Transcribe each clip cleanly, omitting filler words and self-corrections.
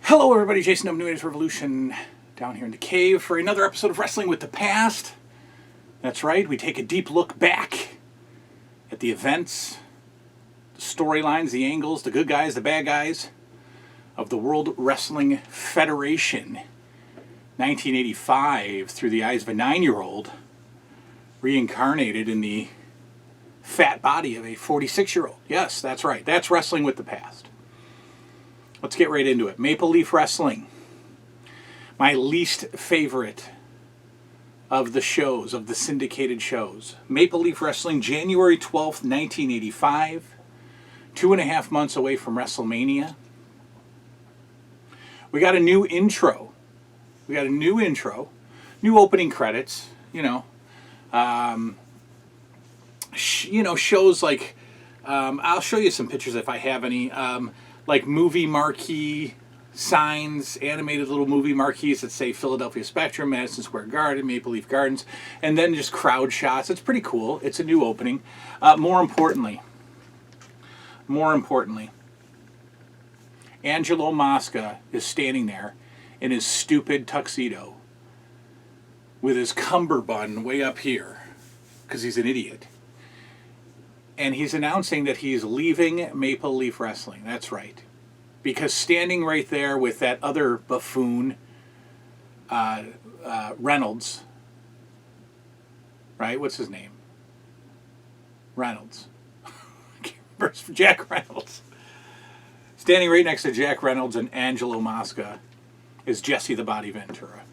Hello everybody, Jason of New Age Revolution down here in the cave for another episode of Wrestling with the Past. That's right, we take a deep look back at the events, the storylines, the angles, the good guys, the bad guys of the World Wrestling Federation 1985 through the eyes of a 9-year-old reincarnated in the fat body of a 46-year-old. Yes, that's right, that's Wrestling with the Past. Let's get right into it. Maple Leaf Wrestling. My least favorite of the shows, of the syndicated shows. Maple Leaf Wrestling, January 12th, 1985. 2.5 months away from WrestleMania. We got a new intro. New opening credits. Shows like... I'll show you some pictures if I have any. Like movie marquee signs, animated little movie marquees that say Philadelphia Spectrum, Madison Square Garden, Maple Leaf Gardens, and then just crowd shots. It's pretty cool. It's a new opening. More importantly, Angelo Mosca is standing there in his stupid tuxedo with his cummerbund way up here because he's an idiot. And he's announcing that he's leaving Maple Leaf Wrestling. That's right. Because standing right there with that other buffoon, Reynolds, right? What's his name? Reynolds. I can't remember. Jack Reynolds. Standing right next to Jack Reynolds and Angelo Mosca is Jesse the Body Ventura.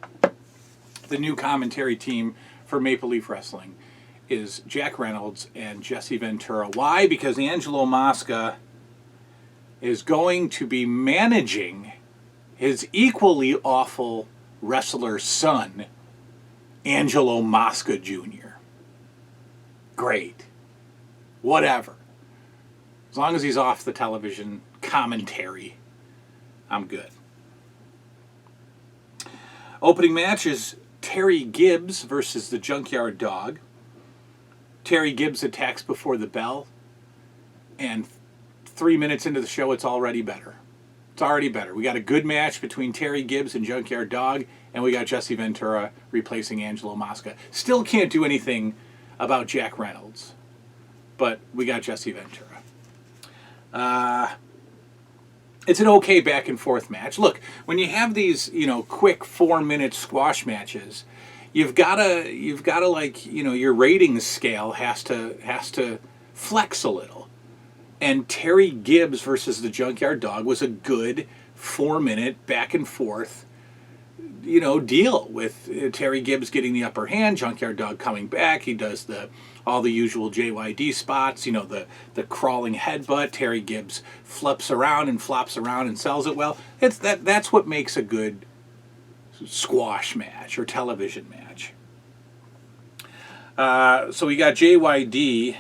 The new commentary team for Maple Leaf Wrestling is Jack Reynolds and Jesse Ventura. Why? Because Angelo Mosca is going to be managing his equally awful wrestler son, Angelo Mosca Jr. Great. Whatever. As long as he's off the television commentary, I'm good. Opening match is Terry Gibbs versus the Junkyard Dog. Terry Gibbs attacks before the bell, and 3 minutes into the show, it's already better. It's already better. We got a good match between Terry Gibbs and Junkyard Dog, and we got Jesse Ventura replacing Angelo Mosca. Still can't do anything about Jack Reynolds, but we got Jesse Ventura. It's an okay back and forth match. Look, when you have these, quick 4-minute squash matches, You've got to like, your ratings scale has to flex a little. And Terry Gibbs versus the Junkyard Dog was a good 4-minute back and forth, deal with Terry Gibbs getting the upper hand, Junkyard Dog coming back. He does all the usual JYD spots, the crawling headbutt. Terry Gibbs flips around and flops around and sells it well. That's what makes a good squash match or television match. So we got JYD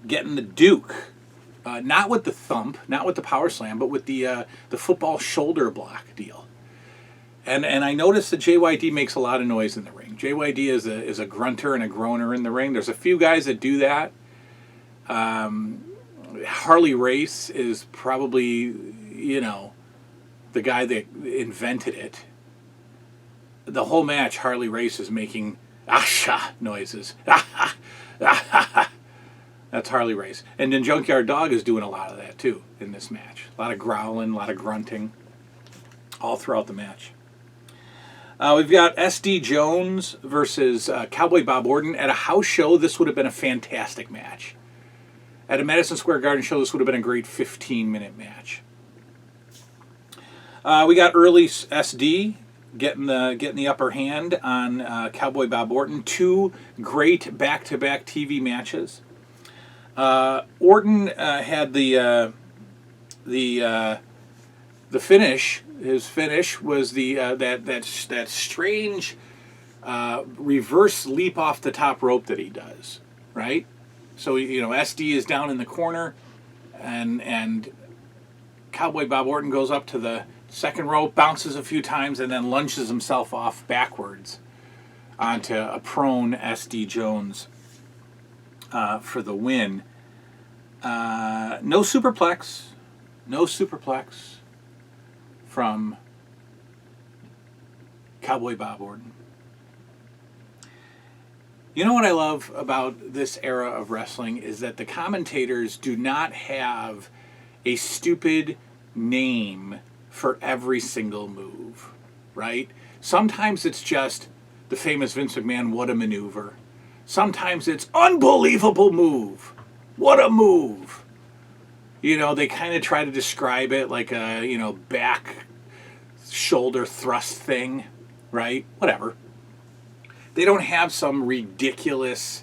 getting the Duke, not with the thump, not with the power slam, but with the football shoulder block deal. And I noticed that JYD makes a lot of noise in the ring. JYD is a grunter and a groaner in the ring. There's a few guys that do that. Harley Race is probably, the guy that invented it. The whole match, Harley Race is making asha noises. That's Harley Race. And then Junkyard Dog is doing a lot of that too in this match. A lot of growling, a lot of grunting, all throughout the match. We've got S.D. Jones versus Cowboy Bob Orton. At a house show, this would have been a fantastic match. At a Madison Square Garden show, this would have been a great 15-minute match. We got early SD getting the upper hand on Cowboy Bob Orton. 2 great back-to-back TV matches. Orton had the finish. His finish was that strange reverse leap off the top rope that he does. Right. So SD is down in the corner, and Cowboy Bob Orton goes up to the second rope, bounces a few times, and then lunges himself off backwards onto a prone S.D. Jones for the win. No superplex. from Cowboy Bob Orton. You know what I love about this era of wrestling is that the commentators do not have a stupid name for every single move, right? Sometimes it's just the famous Vince McMahon, what a maneuver. Sometimes it's unbelievable move. What a move. You know, they kind of try to describe it like a, you know, back shoulder thrust thing, right? Whatever. They don't have some ridiculous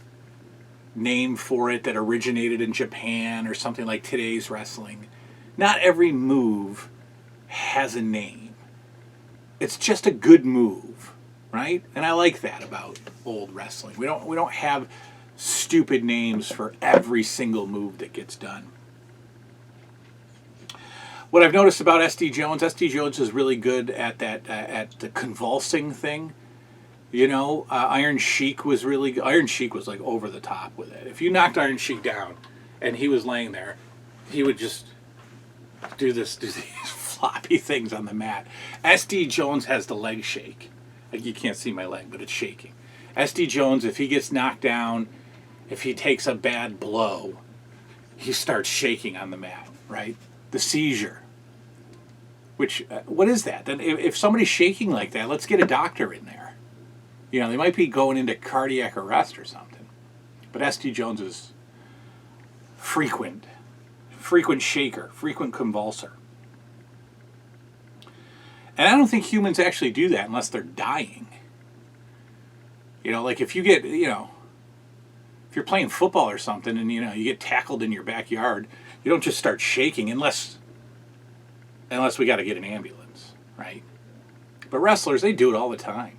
name for it that originated in Japan or something like today's wrestling. Not every move has a name. It's just a good move, right? And I like that about old wrestling. We don't have stupid names for every single move that gets done. What I've noticed about SD Jones is really good at that at the convulsing thing. You know, Iron Sheik was like over the top with it. If you knocked Iron Sheik down and he was laying there, he would just do these floppy things on the mat. SD Jones has the leg shake. Like, you can't see my leg, but it's shaking. SD Jones, if he gets knocked down, if he takes a bad blow, he starts shaking on the mat, right? The seizure. Which, what is that? Then if somebody's shaking like that, let's get a doctor in there. You know, they might be going into cardiac arrest or something. But SD Jones is frequent shaker, frequent convulsor. And I don't think humans actually do that unless they're dying. You know, like if you get, you know, if you're playing football or something and, you know, you get tackled in your backyard, you don't just start shaking unless we got to get an ambulance, right? But wrestlers, they do it all the time.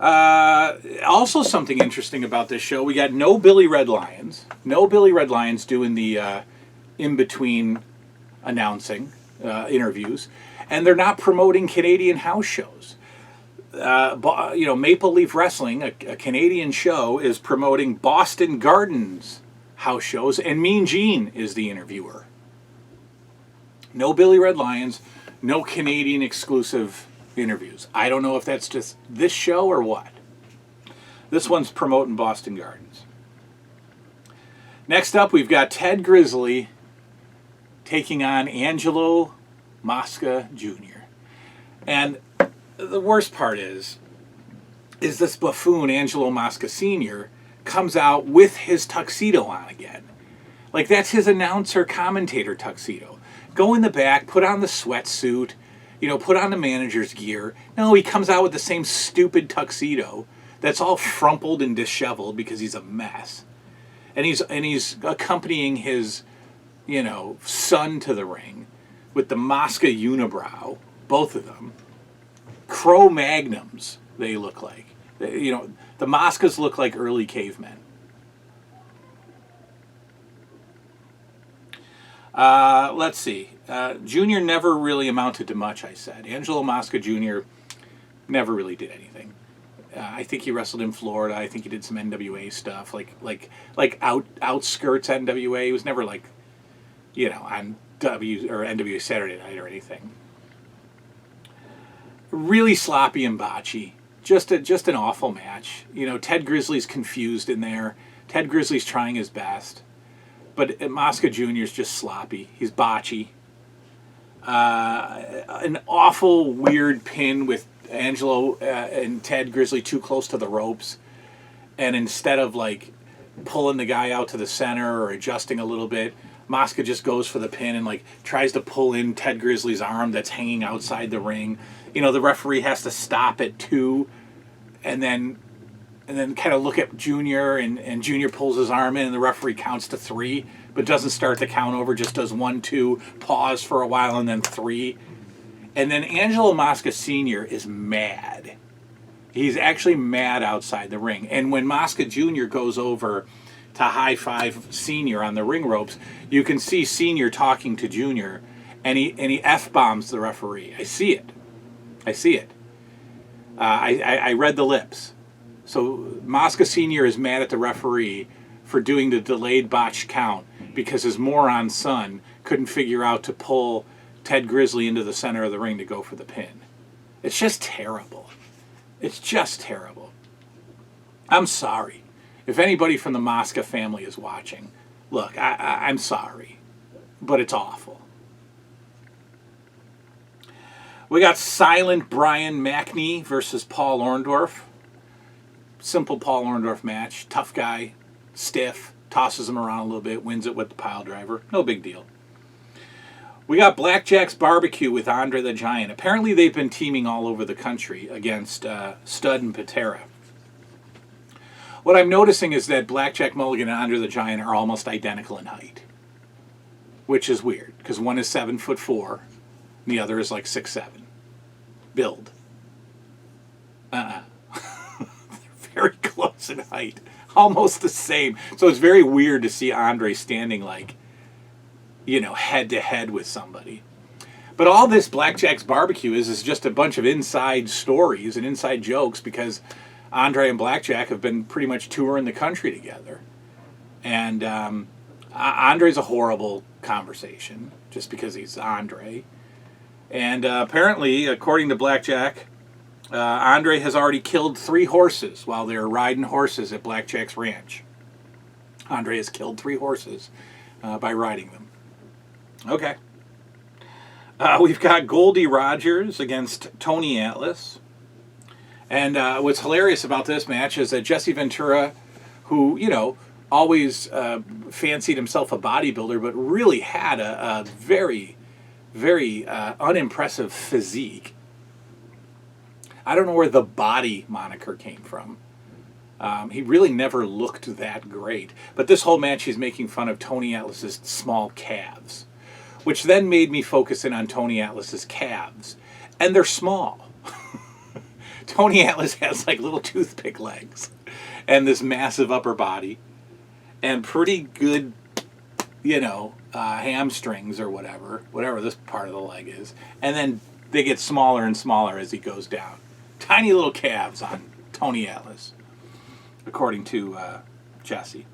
Also something interesting about this show, we got no Billy Red Lions. No Billy Red Lions doing the in-between announcing interviews. And they're not promoting Canadian house shows. You know, Maple Leaf Wrestling, a Canadian show, is promoting Boston Gardens house shows, and Mean Gene is the interviewer. No Billy Red Lions, no Canadian exclusive interviews. I don't know if that's just this show or what. This one's promoting Boston Gardens. Next up, we've got Ted Grizzly taking on Angelo Mosca Jr. And the worst part is this buffoon, Angelo Mosca Sr., comes out with his tuxedo on again. Like, that's his announcer commentator tuxedo. Go in the back, put on the sweatsuit, you know, put on the manager's gear. No, he comes out with the same stupid tuxedo that's all frumpled and disheveled because he's a mess. And he's accompanying his, you know, son to the ring with the Mosca unibrow, both of them. Cro-Magnums, they look like. You know, the Moscas look like early cavemen. Let's see. Junior never really amounted to much, I said. Angelo Mosca Jr. never really did anything. I think he wrestled in Florida. I think he did some NWA stuff, like outskirts NWA. He was never like, you know, on NWA Saturday Night or anything. Really sloppy and botchy. Just an awful match. You know, Ted Grizzly's confused in there. Ted Grizzly's trying his best. But Mosca Jr. is just sloppy. He's botchy. An awful weird pin with Angelo and Ted Grizzly too close to the ropes. And instead of like pulling the guy out to the center or adjusting a little bit, Mosca just goes for the pin and like tries to pull in Ted Grizzly's arm that's hanging outside the ring. You know, the referee has to stop at 2 and then kind of look at Junior, and Junior pulls his arm in and the referee counts to 3, but doesn't start the count over, just does 1, 2, pause for a while, and then 3. And then Angelo Mosca Sr. is mad. He's actually mad outside the ring. And when Mosca Jr. goes over to high-five Sr. on the ring ropes, you can see Sr. talking to Junior, and he F-bombs the referee. I see it. I read the lips. So Mosca Sr. is mad at the referee for doing the delayed botched count because his moron son couldn't figure out to pull Ted Grizzly into the center of the ring to go for the pin. It's just terrible. It's just terrible. I'm sorry. If anybody from the Mosca family is watching, look, I'm sorry, but it's awful. We got Silent Brian McNee versus Paul Orndorff. Simple Paul Orndorff match. Tough guy, stiff, tosses him around a little bit, wins it with the pile driver. No big deal. We got Blackjack's Barbecue with Andre the Giant. Apparently they've been teaming all over the country against Stud and Patera. What I'm noticing is that Blackjack Mulligan and Andre the Giant are almost identical in height, which is weird because one is 7'4", and the other is like 6'7". Build. They're very close in height, almost the same. So it's very weird to see Andre standing like, head to head with somebody. But all this Blackjack's Barbecue is just a bunch of inside stories and inside jokes because Andre and Blackjack have been pretty much touring the country together. And Andre's a horrible conversation just because he's Andre. And apparently, according to Blackjack, Andre has already killed 3 horses while they were riding horses at Blackjack's ranch. Andre has killed 3 horses by riding them. Okay. We've got Goldie Rogers against Tony Atlas. And what's hilarious about this match is that Jesse Ventura, who, always fancied himself a bodybuilder, but really had a very, very unimpressive physique. I don't know where the body moniker came from. He really never looked that great. But this whole match he's making fun of Tony Atlas's small calves, which then made me focus in on Tony Atlas's calves. And they're small. Tony Atlas has like little toothpick legs and this massive upper body and pretty good, hamstrings or whatever this part of the leg is. And then they get smaller and smaller as he goes down. Tiny little calves on Tony Atlas, according to Jesse.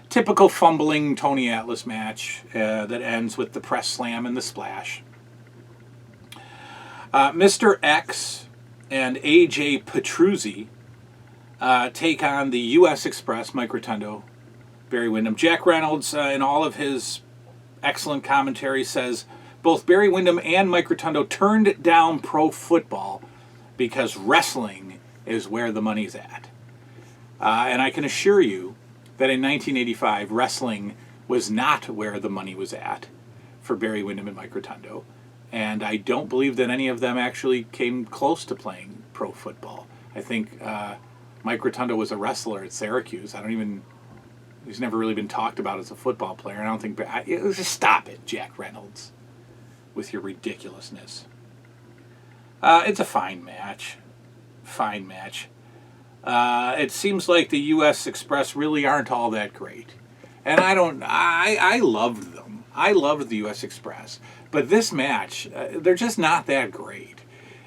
Typical fumbling Tony Atlas match that ends with the press slam and the splash. Mr. X and AJ Petruzzi take on the U.S. Express, Mike Rotundo, Barry Windham. Jack Reynolds, in all of his excellent commentary, says both Barry Windham and Mike Rotundo turned down pro football because wrestling is where the money's at. And I can assure you that in 1985, wrestling was not where the money was at for Barry Windham and Mike Rotundo. And I don't believe that any of them actually came close to playing pro football. I think Mike Rotundo was a wrestler at Syracuse. He's never really been talked about as a football player. I don't think, just stop it, Jack Reynolds, with your ridiculousness. It's a fine match. It seems like the U.S. Express really aren't all that great. And I loved them. I loved the U.S. Express. But this match, they're just not that great.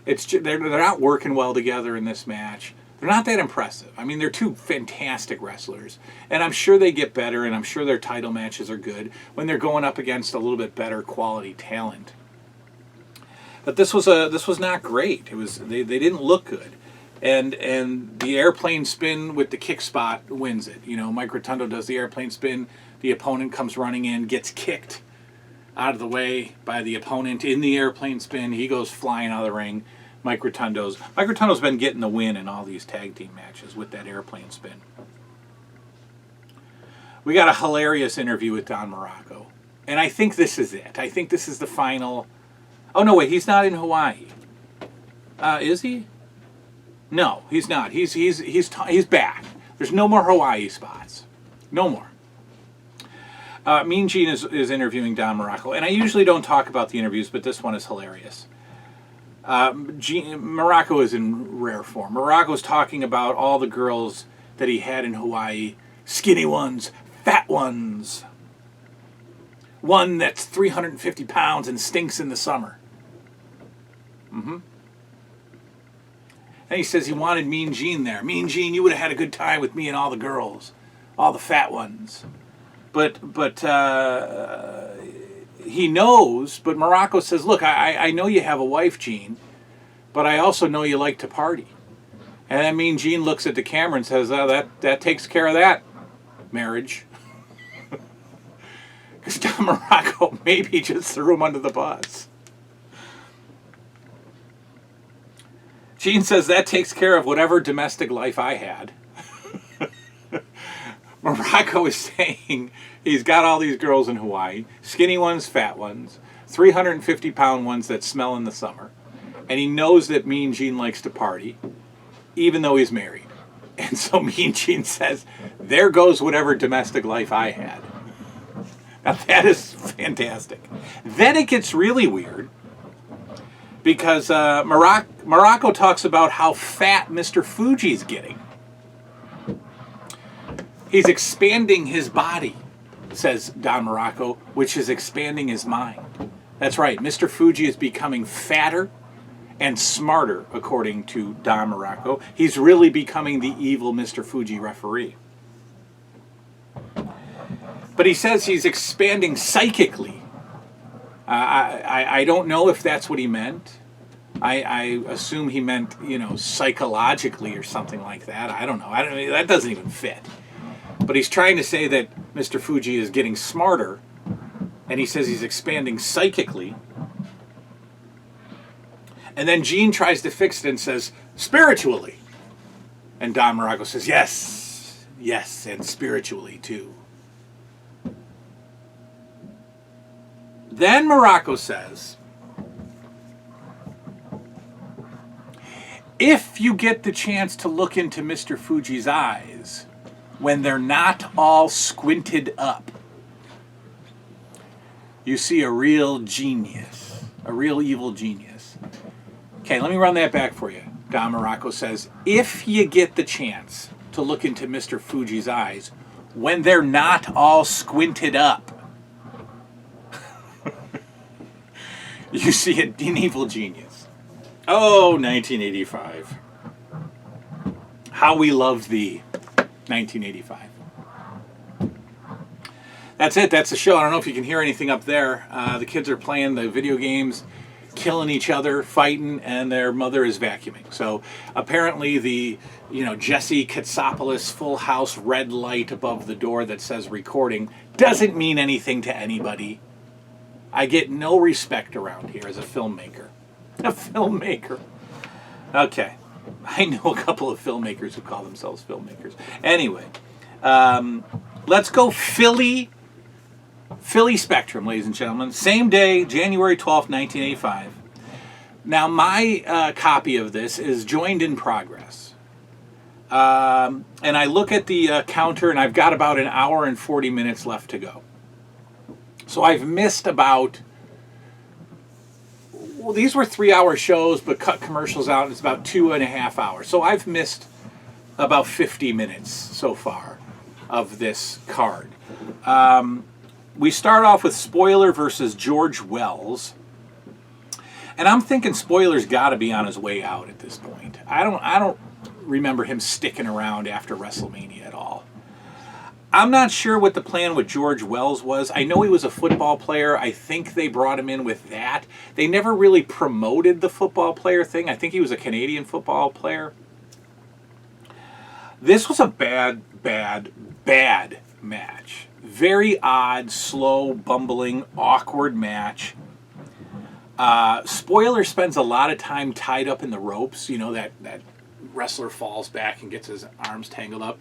They're not working well together in this match. They're not that impressive. I mean, they're 2 fantastic wrestlers. And I'm sure they get better, and I'm sure their title matches are good when they're going up against a little bit better quality talent. But this was not great. They didn't look good. And the airplane spin with the kick spot wins it. Mike Rotundo does the airplane spin. The opponent comes running in, gets kicked out of the way by the opponent in the airplane spin. He goes flying out of the ring. Mike Rotundo's been getting the win in all these tag team matches with that airplane spin. We got a hilarious interview with Don Morocco. And I think this is it. I think this is the final. Oh, no, wait, he's not in Hawaii. Is he? No, he's not. He's back. There's no more Hawaii spots. No more. Mean Gene is interviewing Don Morocco, and I usually don't talk about the interviews, but this one is hilarious. Morocco is in rare form. Morocco's talking about all the girls that he had in Hawaii. Skinny ones, fat ones. One that's 350 pounds and stinks in the summer. And he says he wanted Mean Gene there. Mean Gene, you would have had a good time with me and all the girls. All the fat ones. But he knows. But Morocco says, "Look, I know you have a wife, Gene, but I also know you like to party." And I mean, Gene looks at the camera and says, "That takes care of that marriage." Because Don Morocco maybe just threw him under the bus. Gene says, "That takes care of whatever domestic life I had." Morocco is saying he's got all these girls in Hawaii, skinny ones, fat ones, 350-pound ones that smell in the summer. And he knows that Mean Gene likes to party, even though he's married. And so Mean Gene says, "There goes whatever domestic life I had." Now that is fantastic. Then it gets really weird because Morocco talks about how fat Mr. Fuji's getting. He's expanding his body, says Don Morocco, which is expanding his mind. That's right, Mr. Fuji is becoming fatter and smarter, according to Don Morocco. He's really becoming the evil Mr. Fuji referee. But he says he's expanding psychically. I don't know if that's what he meant. I assume he meant, psychologically or something like that. I don't know. That doesn't even fit. But he's trying to say that Mr. Fuji is getting smarter, and he says he's expanding psychically. And then Gene tries to fix it and says, "spiritually." And Don Morocco says, "Yes, yes, and spiritually too." Then Morocco says, "If you get the chance to look into Mr. Fuji's eyes when they're not all squinted up, you see a real genius, a real evil genius." Okay, let me run that back for you. Don Morocco says, if you get the chance to look into Mr. Fuji's eyes when they're not all squinted up, you see an evil genius. Oh, 1985. How we loved thee. 1985. That's it. That's the show. I don't know if you can hear anything up there. The kids are playing the video games, killing each other, fighting, and their mother is vacuuming. So apparently the, Jesse Katsopoulos Full House red light above the door that says recording doesn't mean anything to anybody. I get no respect around here as a filmmaker. A filmmaker. Okay. I know a couple of filmmakers who call themselves filmmakers. Anyway, let's go Philly Spectrum, ladies and gentlemen. Same day, January 12th, 1985. Now, my copy of this is joined in progress. And I look at the counter, and I've got about an hour and 40 minutes left to go. So I've missed about... Well, these were 3-hour shows, but cut commercials out, and it's about 2.5 hours. So I've missed about 50 minutes so far of this card. We start off with Spoiler versus George Wells. And I'm thinking Spoiler's got to be on his way out at this point. I don't remember him sticking around after WrestleMania at all. I'm not sure what the plan with George Wells was. I know he was a football player. I think they brought him in with that. They never really promoted the football player thing. I think he was a Canadian football player. This was a bad match. Very odd, slow, bumbling, awkward match. Spoiler spends a lot of time tied up in the ropes. That wrestler falls back and gets his arms tangled up.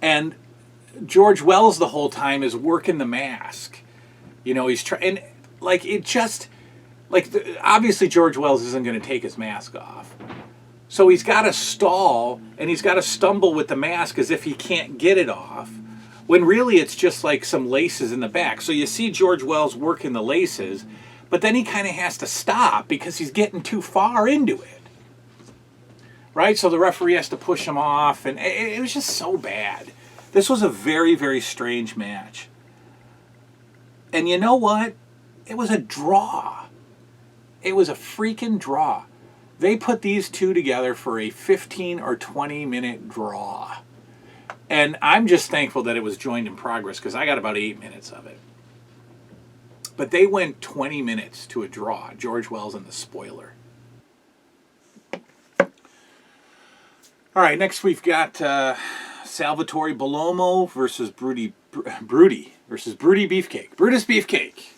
And George Wells the whole time is working the mask. He's trying, obviously George Wells isn't going to take his mask off. So he's got to stall, and he's got to stumble with the mask as if he can't get it off, when really it's just like some laces in the back. So you see George Wells working the laces, but then he kind of has to stop because he's getting too far into it. Right? So the referee has to push him off, and it was just so bad. This was a very, very strange match. And you know what? It was a draw. It was a freaking draw. They put these two together for a 15 or 20 minute draw. And I'm just thankful that it was joined in progress because I got about 8 minutes of it. But they went 20 minutes to a draw. George Wells and the Spoiler. All right, next we've got Salvatore Bellomo versus Broody Beefcake. Brutus Beefcake.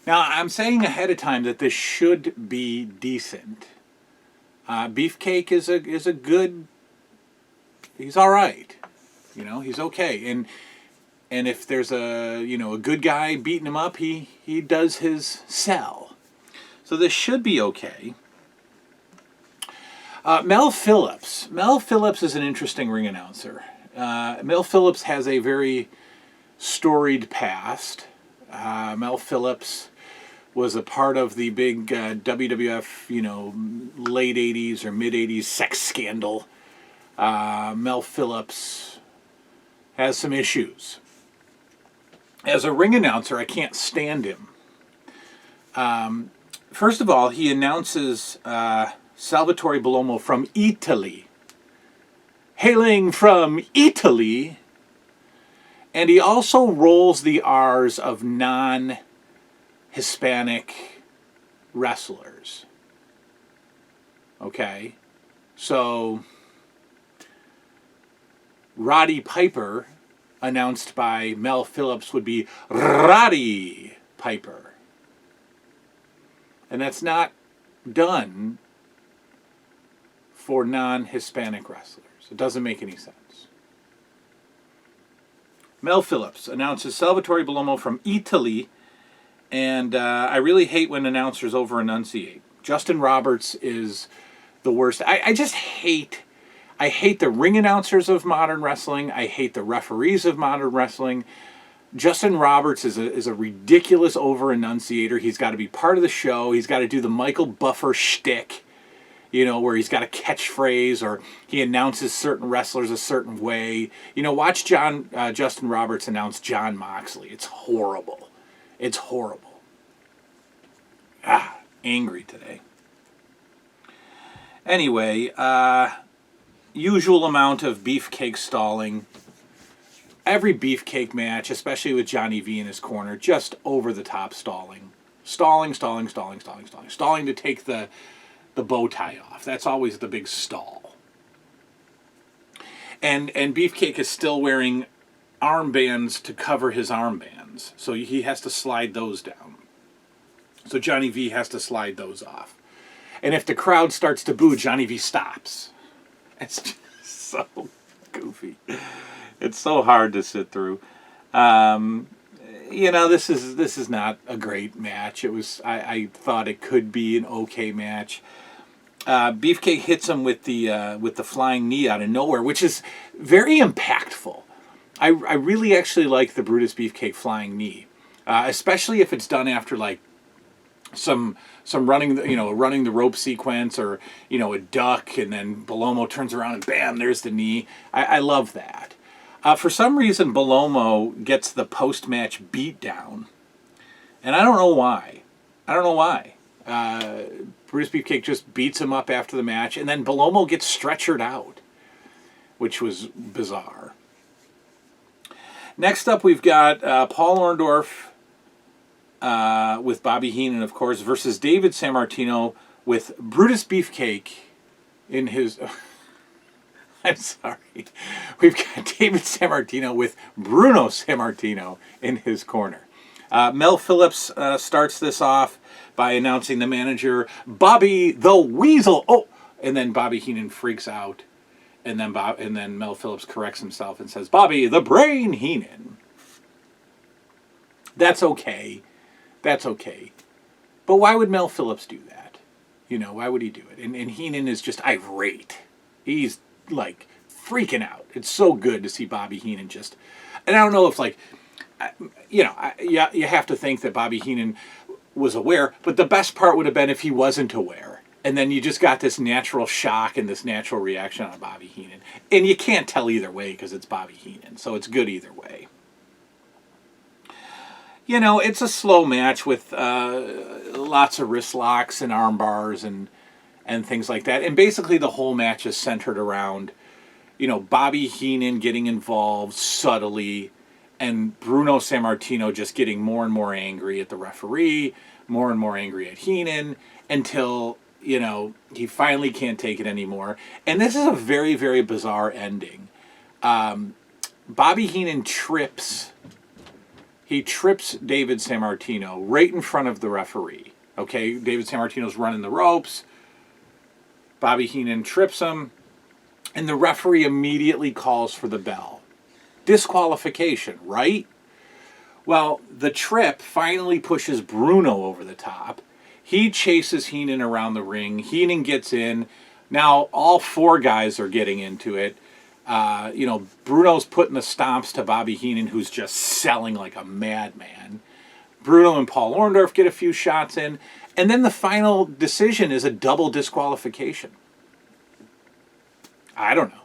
Now, I'm saying ahead of time that this should be decent. Beefcake is a good. He's all right. You know, he's okay. And if there's a good guy beating him up, he does his sell. So this should be okay. Mel Phillips. Mel Phillips is an interesting ring announcer. Mel Phillips has a very storied past. Mel Phillips was a part of the big WWF, late 80s or mid 80s sex scandal. Mel Phillips has some issues. As a ring announcer, I can't stand him. First of all, he announces Salvatore Bellomo from Italy. Hailing from Italy. And he also rolls the R's of non-Hispanic wrestlers. Okay? So, Roddy Piper, announced by Mel Phillips, would be Roddy Piper. And that's not done for non-Hispanic wrestlers. It doesn't make any sense. Mel Phillips announces Salvatore Bellomo from Italy, and I really hate when announcers over-enunciate. Justin Roberts is the worst. I just hate... I hate the ring announcers of modern wrestling. I hate the referees of modern wrestling. Justin Roberts is a ridiculous over-enunciator. He's got to be part of the show. He's got to do the Michael Buffer shtick, where he's got a catchphrase or he announces certain wrestlers a certain way. Watch Justin Roberts announce Jon Moxley. It's horrible. It's horrible. Angry today. Anyway, usual amount of Beefcake stalling. Every Beefcake match, especially with Johnny V in his corner, just over the top stalling. Stalling to take the bow tie off. That's always the big stall. And Beefcake is still wearing armbands to cover his armbands. So he has to slide those down. So Johnny V has to slide those off. And if the crowd starts to boo, Johnny V stops. It's just so goofy. It's so hard to sit through. This is not a great match. I thought it could be an okay match. Beefcake hits him with the flying knee out of nowhere, which is very impactful. I really actually like the Brutus Beefcake flying knee, especially if it's done after like some running the rope sequence or a duck, and then Bellomo turns around and bam, there's the knee. I love that. For some reason, Bellomo gets the post-match beatdown, and I don't know why. Brutus Beefcake just beats him up after the match, and then Bellomo gets stretchered out, which was bizarre. Next up, we've got Paul Orndorff with Bobby Heenan, of course, versus David Sammartino with Brutus Beefcake in his... I'm sorry. We've got David Sammartino with Bruno Sammartino in his corner. Mel Phillips starts this off by announcing the manager, Bobby the Weasel. Oh, and then Bobby Heenan freaks out. And then Mel Phillips corrects himself and says, Bobby the Brain Heenan. That's okay. But why would Mel Phillips do that? Why would he do it? And Heenan is just irate. He's like freaking out. It's so good to see Bobby Heenan just... And I don't know if you have to think that Bobby Heenan was aware, but the best part would have been if he wasn't aware. And then you just got this natural shock and this natural reaction on Bobby Heenan. And you can't tell either way because it's Bobby Heenan, so it's good either way. It's a slow match with lots of wrist locks and arm bars and things like that. And basically the whole match is centered around Bobby Heenan getting involved subtly, and Bruno Sammartino just getting more and more angry at the referee, more and more angry at Heenan, until, he finally can't take it anymore. And this is a very, very bizarre ending. Bobby Heenan trips David Sammartino right in front of the referee. Okay, David Sammartino's running the ropes. Bobby Heenan trips him, and the referee immediately calls for the bell. Disqualification, right? Well, the trip finally pushes Bruno over the top. He chases Heenan around the ring. Heenan gets in. Now all four guys are getting into it. Bruno's putting the stomps to Bobby Heenan, who's just selling like a madman. Bruno and Paul Orndorff get a few shots in. And then the final decision is a double disqualification. I don't know.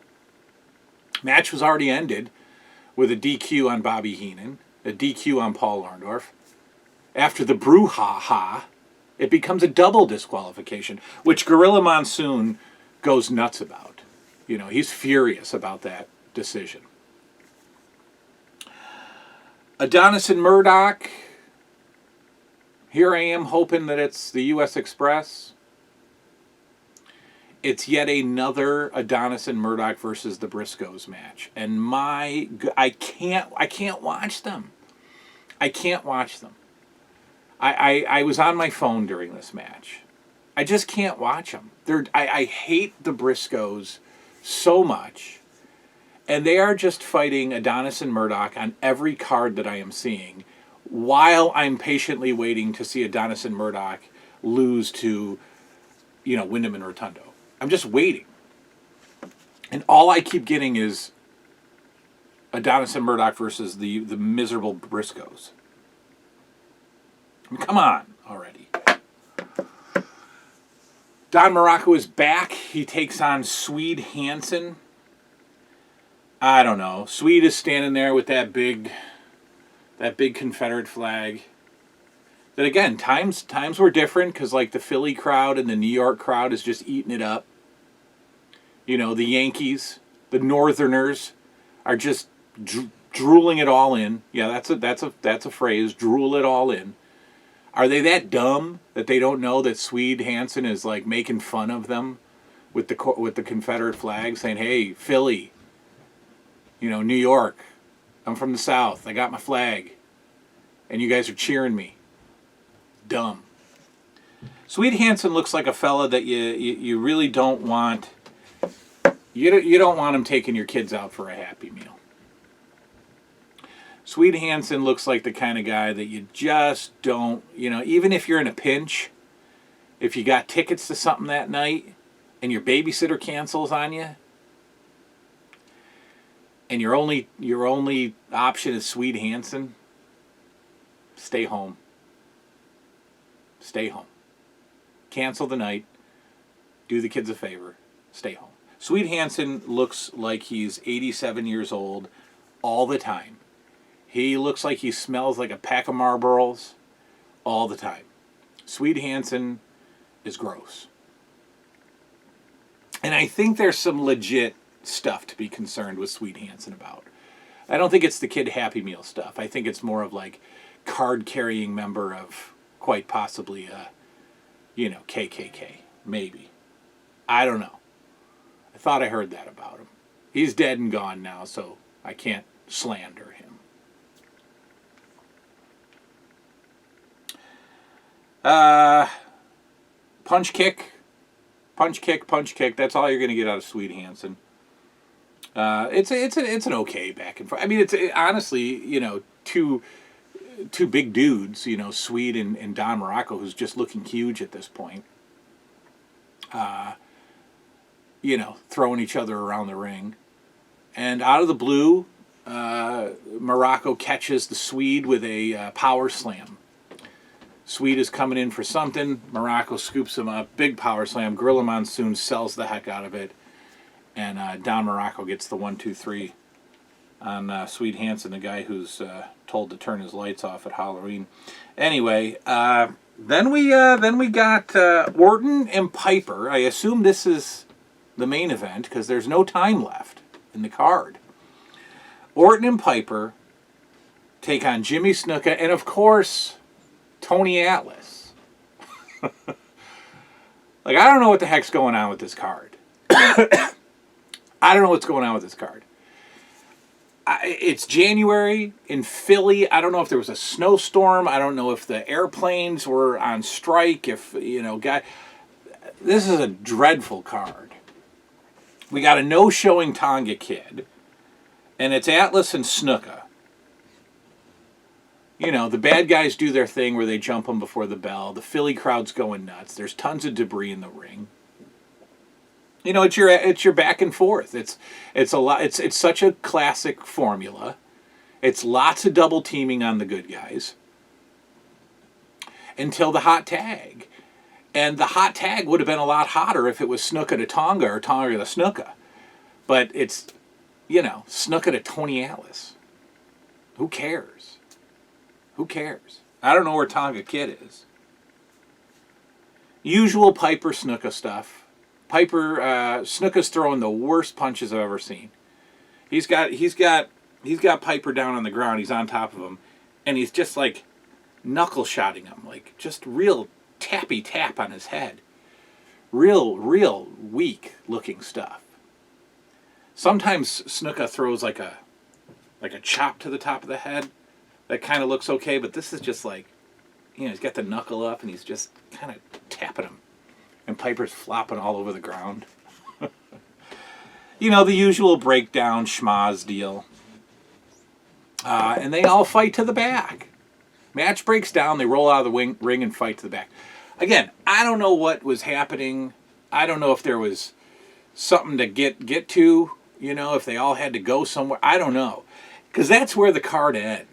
Match was already ended with a DQ on Bobby Heenan, a DQ on Paul Orndorff. After the brouhaha, it becomes a double disqualification, which Gorilla Monsoon goes nuts about. He's furious about that decision. Adonis and Murdoch. Here I am hoping that it's the U.S. Express. It's yet another Adonis and Murdoch versus the Briscoes match. And I can't watch them. I can't watch them. I was on my phone during this match. I just can't watch them. I hate the Briscoes so much. And they are just fighting Adonis and Murdoch on every card that I am seeing, while I'm patiently waiting to see Adonis and Murdoch lose to, Wyndham and Rotundo. I'm just waiting. And all I keep getting is Adonis and Murdoch versus the miserable Briscoes. Come on already. Don Morocco is back. He takes on Swede Hansen. I don't know. Swede is standing there with that big Confederate flag. That again, times were different, because like the Philly crowd and the New York crowd is just eating it up. The Yankees, the Northerners, are just drooling it all in. Yeah, that's a phrase. Drool it all in. Are they that dumb that they don't know that Swede Hansen is like making fun of them with the Confederate flag, saying, "Hey, Philly, New York, I'm from the South. I got my flag, and you guys are cheering me." Dumb. Swede Hansen looks like a fella that you really don't want. You don't want him taking your kids out for a Happy Meal. Swede Hansen looks like the kind of guy that you just don't, even if you're in a pinch, if you got tickets to something that night and your babysitter cancels on you, and your only option is Swede Hansen, stay home. Stay home. Cancel the night. Do the kids a favor. Stay home. Swede Hansen looks like he's 87 years old all the time. He looks like he smells like a pack of Marlboros all the time. Swede Hansen is gross. And I think there's some legit stuff to be concerned with Swede Hansen about. I don't think it's the kid Happy Meal stuff. I think it's more of like card-carrying member of quite possibly KKK. Maybe. I don't know. I thought I heard that about him. He's dead and gone now, so I can't slander him. Punch kick. That's all you're going to get out of Swede Hansen. It's an okay back and forth. I mean, it's honestly, two big dudes, Swede and Don Morocco, who's just looking huge at this point. Throwing each other around the ring. And out of the blue, Morocco catches the Swede with a power slam. Swede is coming in for something. Morocco scoops him up. Big power slam. Gorilla Monsoon sells the heck out of it. And Don Morocco gets the 1-2-3 on Swede Hansen, the guy who's told to turn his lights off at Halloween. Anyway, then we got Orton and Piper. I assume this is the main event because there's no time left in the card. Orton and Piper take on Jimmy Snuka and, of course, Tony Atlas. Like, I don't know what the heck's going on with this card. I don't know what's going on with this card. It's January in Philly. I don't know if there was a snowstorm. I don't know if the airplanes were on strike. If, this is a dreadful card. We got a no-showing Tonga Kid, and it's Atlas and Snuka. The bad guys do their thing where they jump them before the bell. The Philly crowd's going nuts. There's tons of debris in the ring. It's your back and forth. It's a lot. It's such a classic formula. It's lots of double teaming on the good guys until the hot tag. And the hot tag would have been a lot hotter if it was Snuka to Tonga or Tonga to Snuka. But it's, Snuka to Tony Atlas. Who cares? Who cares? I don't know where Tonga Kid is. Usual Piper Snuka stuff. Snuka's throwing the worst punches I've ever seen. He's got Piper down on the ground. He's on top of him, and he's just like knuckle shotting him, like just real tappy tap on his head. Real weak looking stuff. Sometimes Snuka throws like a chop to the top of the head. That kind of looks okay, but this is just like, he's got the knuckle up and he's just kind of tapping him. And Piper's flopping all over the ground. The usual breakdown schmaz deal. And they all fight to the back. Match breaks down, they roll out of the ring and fight to the back. Again, I don't know what was happening. I don't know if there was something to get to, if they all had to go somewhere. I don't know. Because that's where the card ends.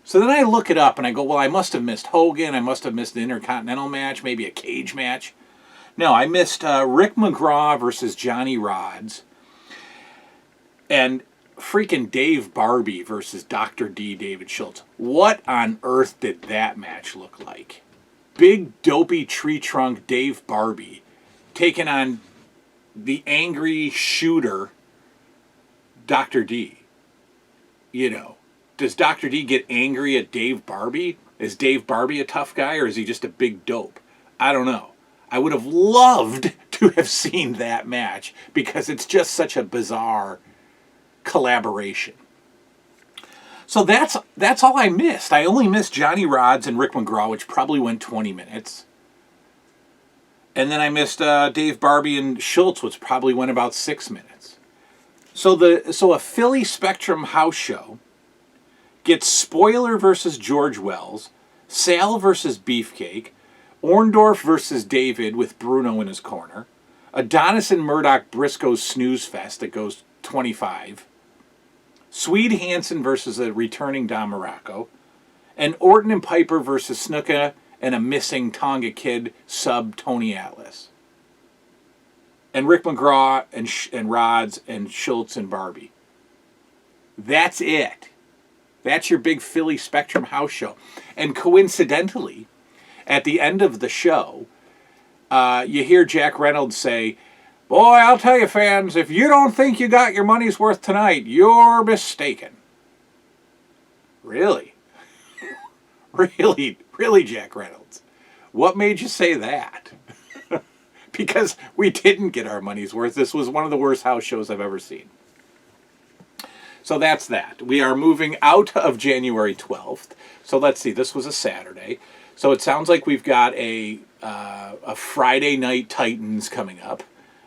So then I look it up and I go, well, I must have missed Hogan. I must have missed the Intercontinental match, maybe a cage match. No, I missed Rick McGraw versus Johnny Rodz. And freaking Dave Barbie versus Dr. D. David Schultz. What on earth did that match look like? Big, dopey, tree trunk Dave Barbie taking on the angry shooter Dr. D. Does Dr. D get angry at Dave Barbie? Is Dave Barbie a tough guy, or is he just a big dope? I don't know. I would have loved to have seen that match because it's just such a bizarre collaboration. So that's all I missed. I only missed Johnny Rodz and Rick McGraw, which probably went 20 minutes. And then I missed Dave Barbie and Schultz, which probably went about 6 minutes. So a Philly Spectrum house show gets Spoiler versus George Wells, Sal versus Beefcake, Orndorff versus David with Bruno in his corner, Adonis and Murdoch Briscoes snooze fest that goes 25, Swede Hansen versus a returning Don Morocco, and Orton and Piper versus Snuka and a missing Tonga Kid sub Tony Atlas. And Rick McGraw and Rodz and Schultz and Barbie. That's it. That's your big Philly Spectrum house show. And coincidentally, at the end of the show, you hear Jack Reynolds say, "Boy, I'll tell you, fans, if you don't think you got your money's worth tonight, you're mistaken." Really? Really, Jack Reynolds? What made you say that? Because we didn't get our money's worth. This was one of the worst house shows I've ever seen. So that's that. We are moving out of January 12th. So let's see. This was a Saturday. So it sounds like we've got a Friday Night Titans coming up,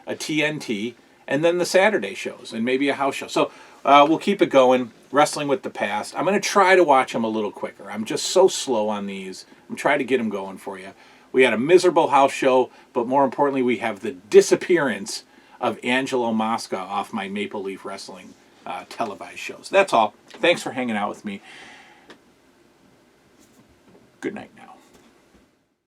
a TNT, and then the Saturday shows, and maybe a house show. So we'll keep it going, Wrestling with the Past. I'm going to try to watch them a little quicker. I'm just so slow on these. I'm trying to get them going for you. We had a miserable house show, but more importantly, we have the disappearance of Angelo Mosca off my Maple Leaf Wrestling televised shows. That's all. Thanks for hanging out with me. Good night now.